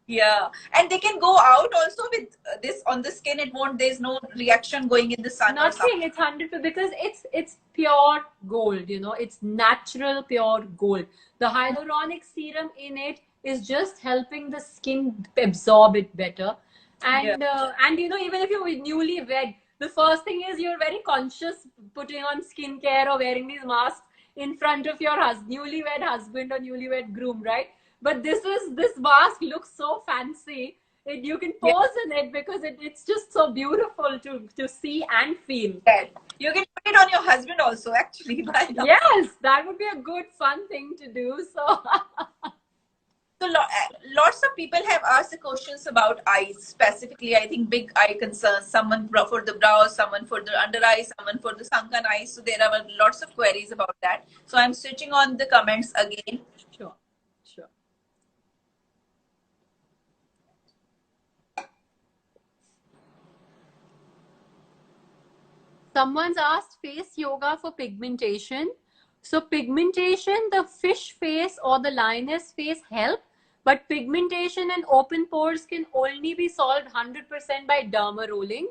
Speaker 2: Yeah, and they can go out also with this on the skin. There's no reaction going in the sun.
Speaker 1: Nothing. It's 100% because it's pure gold. It's natural pure gold. The hyaluronic serum in it is just helping the skin absorb it better. And even if you're newlywed, the first thing is you're very conscious putting on skincare or wearing these masks in front of your newlywed husband or newlywed groom, right? But this mask looks so fancy. You can pose in it because it's just so beautiful to see and feel.
Speaker 2: You can put it on your husband also, actually.
Speaker 1: Yes, that would be a good fun thing to do.
Speaker 2: So lots of people have asked the questions about eyes specifically. I think big eye concerns. Someone for the brows, someone for the under eye, someone for the sunken eyes. So there are lots of queries about that. So I'm switching on the comments again.
Speaker 1: Sure. Someone's asked face yoga for pigmentation. So pigmentation, the fish face or the lioness face help, but pigmentation and open pores can only be solved 100% by derma rolling.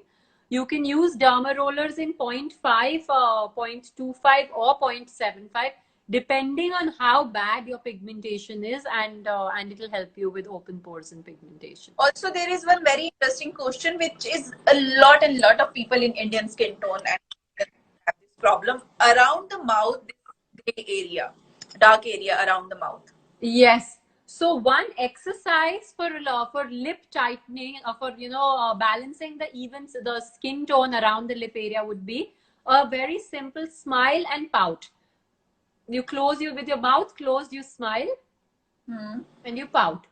Speaker 1: You can use derma rollers in 0.5, 0.25 or 0.75, depending on how bad your pigmentation is, and it will help you with open pores and pigmentation.
Speaker 2: Also, there is one very interesting question, which is a lot of people in Indian skin tone and have this problem around the mouth, this gray area, dark area around the mouth.
Speaker 1: Yes. So one exercise for lip tightening, for balancing the skin tone around the lip area would be a very simple smile and pout. You close with your mouth closed, you smile, and you pout.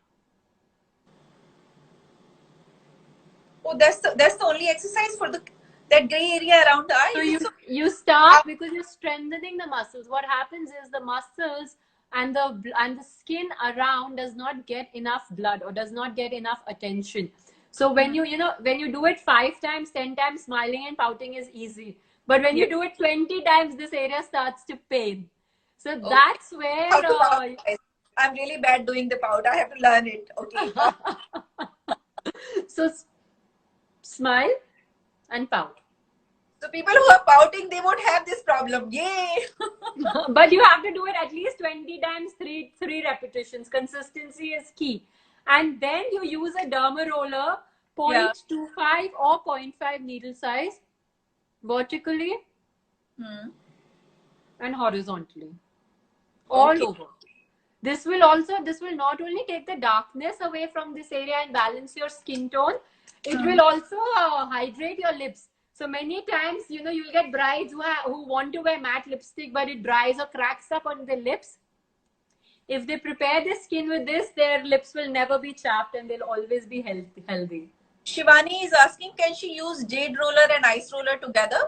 Speaker 2: Oh, that's the only exercise for that gray area around the eye.
Speaker 1: So you start because you're strengthening the muscles. What happens is the muscles and the skin around does not get enough blood or does not get enough attention. So when you do it 5 times, 10 times, smiling and pouting is easy. But when you do it 20 times, this area starts to pain. So that's where
Speaker 2: I'm really bad doing the pout. I have to learn it. Okay.
Speaker 1: So smile and pout.
Speaker 2: So people who are pouting, they won't have this problem. Yay!
Speaker 1: But you have to do it at least 20 times, three repetitions. Consistency is key. And then you use a derma roller, 0.25 or 0.5 needle size, vertically.
Speaker 2: Hmm.
Speaker 1: and horizontally, all
Speaker 2: Okay.
Speaker 1: over. This will not only take the darkness away from this area and balance your skin tone, it
Speaker 2: Hmm.
Speaker 1: will also hydrate your lips. So many times, you'll get brides who want to wear matte lipstick, but it dries or cracks up on the lips. If they prepare their skin with this, their lips will never be chapped and they'll always be healthy.
Speaker 2: Shivani is asking, can she use jade roller and ice roller together?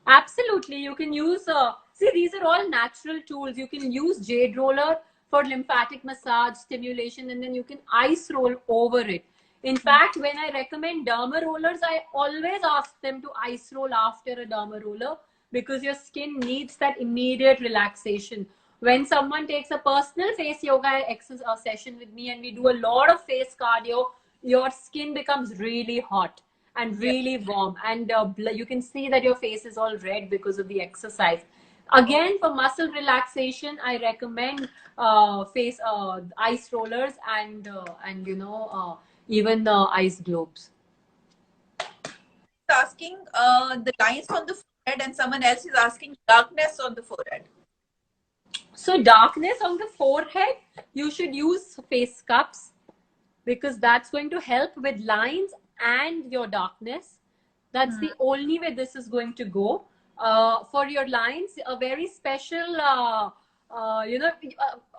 Speaker 1: Absolutely. You can use, see, these are all natural tools. You can use jade roller for lymphatic massage, stimulation, and then you can ice roll over it. In fact, when I recommend derma rollers, I always ask them to ice roll after a derma roller because your skin needs that immediate relaxation. When someone takes a personal face yoga exercise session with me and we do a lot of face cardio, your skin becomes really hot and
Speaker 2: Yeah.
Speaker 1: really warm, and you can see that your face is all red because of the exercise.
Speaker 2: Oh,
Speaker 1: Again, for muscle relaxation, I recommend face ice rollers and even ice globes.
Speaker 2: asking the lines on the forehead, and someone else is asking darkness on the forehead.
Speaker 1: So darkness on the forehead, you should use face cups because that's going to help with lines and your darkness. That's
Speaker 2: Hmm.
Speaker 1: the only way this is going to go. For your lines, a very special,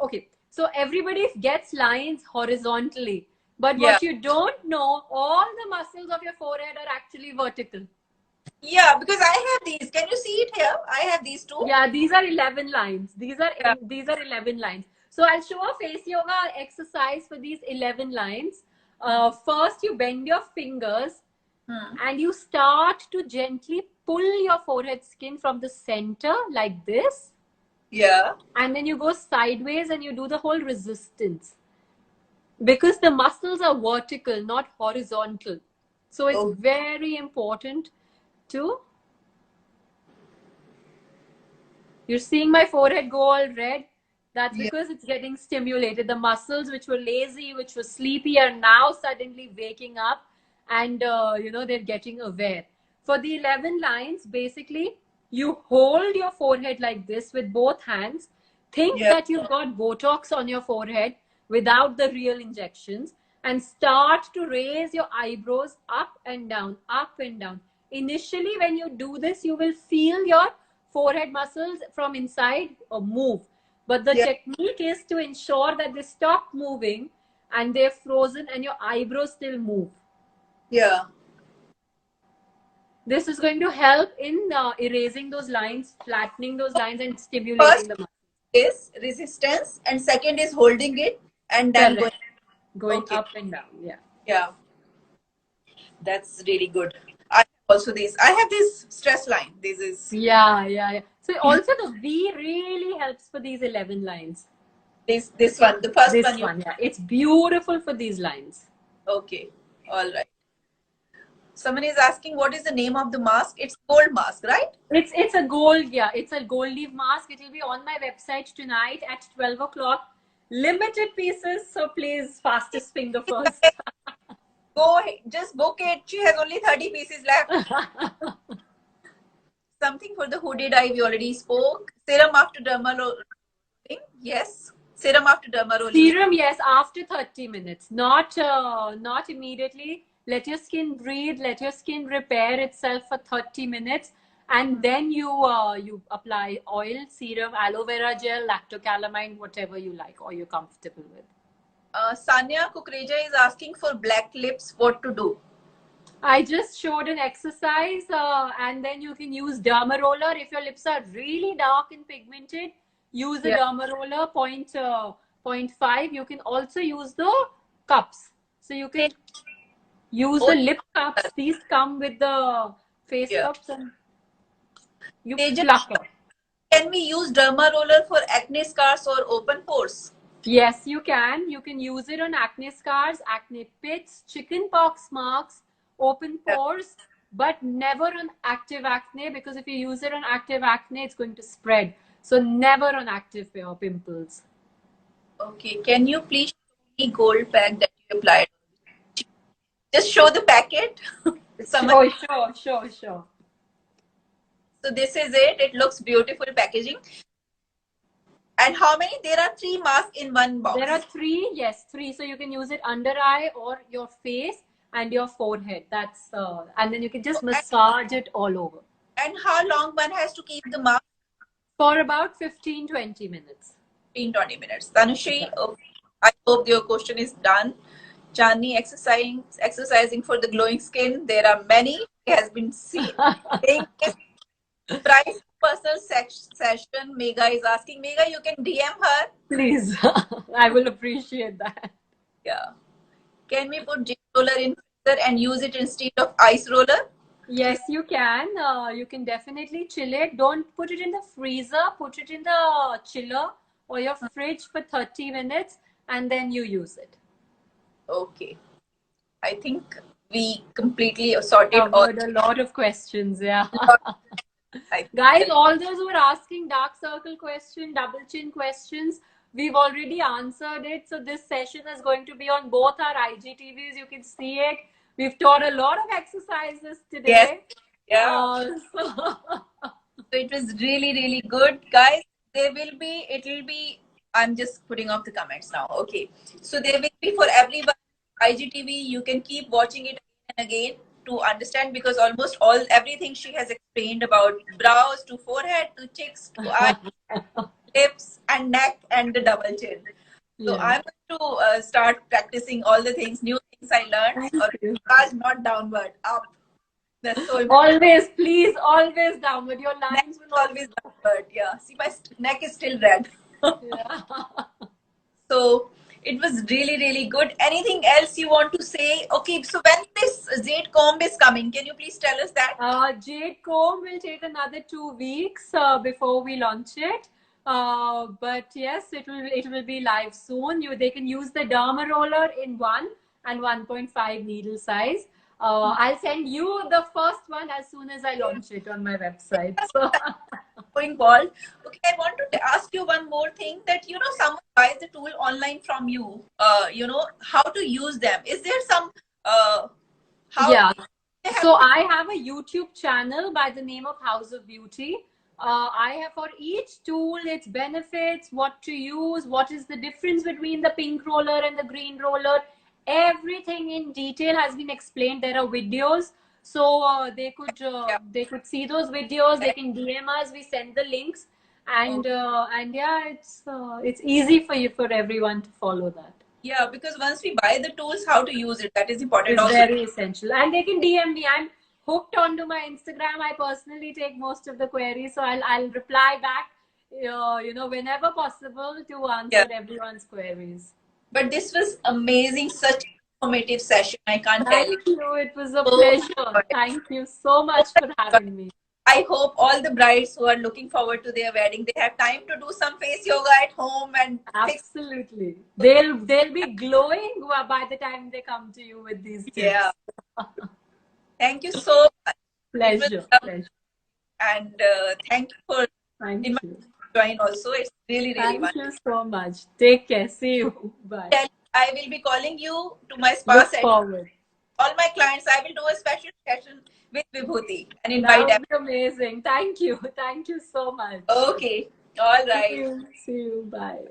Speaker 1: okay. So everybody gets lines horizontally, but
Speaker 2: Yeah.
Speaker 1: what you don't know, all the muscles of your forehead are actually vertical.
Speaker 2: Yeah, because I have these. Can you see it here? I have these two.
Speaker 1: Yeah, these are 11 lines.
Speaker 2: Yeah.
Speaker 1: These are 11 lines. So I'll show a face yoga exercise for these 11 lines. First, you bend your fingers
Speaker 2: Hmm.
Speaker 1: and you start to gently pull your forehead skin from the center like this.
Speaker 2: Yeah.
Speaker 1: And then you go sideways and you do the whole resistance because the muscles are vertical, not horizontal. So it's
Speaker 2: Oh,
Speaker 1: very important to. You're seeing my forehead go all red. That's
Speaker 2: yeah.
Speaker 1: because it's getting stimulated. The muscles which were lazy, which were sleepy, are now suddenly waking up and, they're getting aware. For the 11 lines, basically, you hold your forehead like this with both hands. Think
Speaker 2: Yeah.
Speaker 1: that you've got Botox on your forehead without the real injections and start to raise your eyebrows up and down, up and down. Initially, when you do this, you will feel your forehead muscles from inside move. But the
Speaker 2: Yeah.
Speaker 1: technique is to ensure that they stop moving and they're frozen and your eyebrows still move.
Speaker 2: Yeah.
Speaker 1: This is going to help in erasing those lines, flattening those lines, and stimulating
Speaker 2: First
Speaker 1: the muscle.
Speaker 2: is resistance, and second is holding it and then going.
Speaker 1: Correct. Going
Speaker 2: Okay.
Speaker 1: up and down. Yeah.
Speaker 2: Yeah. That's really good. I have also this. I have this stress line. This is
Speaker 1: Yeah. So also the V really helps for these 11 lines.
Speaker 2: this one, the first
Speaker 1: This
Speaker 2: one you.
Speaker 1: one, yeah. It's beautiful for these lines.
Speaker 2: Okay. All right. Someone is asking what is the name of the mask? It's gold mask, right?
Speaker 1: It's a gold, yeah. It's a gold leaf mask. It will be on my website tonight at 12 o'clock. Limited pieces, so please, fastest finger first.
Speaker 2: Go ahead, just book it. She has only 30 pieces left. Something for the hooded eye we already spoke. Serum after derma rolling. Yes. Serum after derma rolling.
Speaker 1: Serum, yes, after 30 minutes, not immediately. Let your skin breathe, let your skin repair itself for 30 minutes, and then you apply oil, serum, aloe vera gel, lactocalamine, whatever you like or you're comfortable with.
Speaker 2: Sanya Kukreja is asking for black lips. What to do?
Speaker 1: I just showed an exercise, and then you can use derma roller. If your lips are really dark and pigmented, use a
Speaker 2: Yeah.
Speaker 1: derma roller point 5. You can also use the cups. So you can use
Speaker 2: Oh,
Speaker 1: the lip cups. These come with the face
Speaker 2: yeah.
Speaker 1: cups and you
Speaker 2: Tejas,
Speaker 1: flucker.
Speaker 2: can we use derma roller for acne scars or open pores?
Speaker 1: Yes, you can. You can use it on acne scars, acne pits, chicken pox marks, open
Speaker 2: Yeah.
Speaker 1: pores, but never on active acne because if you use it on active acne, it's going to spread. So never on active pimples.
Speaker 2: Okay. Can you please show me gold pack that you applied? Just show the packet. Someone.
Speaker 1: Oh, sure.
Speaker 2: So So this is it. It looks beautiful packaging. And how many? There are 3 masks in one box.
Speaker 1: There are 3, yes, 3. So you can use it under eye or your face and your forehead. That's and then you can just massage it all over.
Speaker 2: And how long one has to keep the mask?
Speaker 1: For about 15-20 minutes.
Speaker 2: 15-20 minutes. Tanushri, I hope your question is done. Chandni, exercising for the glowing skin. There are many. It has been seen. Price personal session. Megha is asking. Megha, you can DM her.
Speaker 1: Please, I will appreciate that.
Speaker 2: Yeah. Can we put gel roller in freezer and use it instead of ice roller?
Speaker 1: Yes, you can. You can definitely chill it. Don't put it in the freezer. Put it in the chiller or your fridge for 30 minutes and then you use it.
Speaker 2: Okay. I think we completely sorted
Speaker 1: covered a lot of questions. Yeah. Guys, all those who are asking dark circle question, double chin questions, we've already answered it. So this session is going to be on both our IGTVs. You can see it. We've taught a lot of exercises today.
Speaker 2: Yes. Yeah. So it was really, really good. Guys, it will be, I'm just putting off the comments now. Okay. So there will be for everyone, IGTV, you can keep watching it again and again to understand, because almost everything she has explained about brows to forehead to cheeks to eyes, lips and neck and the double chin. So yeah. I'm going to start practicing all the things, new things I learned. Or not downward, up. That's so important.
Speaker 1: Always, please, always downward. Your lines will
Speaker 2: always downward. Yeah. See, my neck is still red.
Speaker 1: Yeah.
Speaker 2: So it was really, really good. Anything else you want to say? Okay, so when this Jade Comb is coming, can you please tell us that?
Speaker 1: Jade Comb will take another 2 weeks before we launch it. But yes, it will be live soon. They can use the Derma roller in 1 and 1.5 needle size. I'll send you the first one as soon as I launch it on my website. So.
Speaker 2: Involved. Okay, I want to ask you one more thing, that someone buys the tool online from you, how to use them. Is there some
Speaker 1: yeah. So I have a YouTube channel by the name of House of Beauty. I have for each tool its benefits, what to use, what is the difference between the pink roller and the green roller. Everything in detail has been explained. There are videos. So they could see those videos. They can DM us. We send the links, and yeah, it's easy for everyone to follow that.
Speaker 2: Yeah, because once we buy the tools, how to use it, that is important.
Speaker 1: It's also very essential. And they can DM me. I'm hooked onto my Instagram. I personally take most of the queries, so I'll reply back, whenever possible to answer everyone's queries. But
Speaker 2: this was amazing, such informative session. I can't tell you.
Speaker 1: Thank you. It was a pleasure. Thank you so much for having me.
Speaker 2: I hope all the brides who are looking forward to their wedding, they have time to do some face yoga at home and
Speaker 1: absolutely. They'll be glowing by the time they come to you with these tips.
Speaker 2: Yeah. Thank you so much.
Speaker 1: Pleasure. Pleasure.
Speaker 2: And thank you for joining also. It's really, really
Speaker 1: fun. Thank you so much. Take care. See you. Bye.
Speaker 2: I will be calling you to my spa
Speaker 1: Look forward.
Speaker 2: All my clients, I will do a special session with Vibhuti and invite them.
Speaker 1: That would be amazing. Thank you. Thank you so much.
Speaker 2: Okay. All right.
Speaker 1: See you. Bye.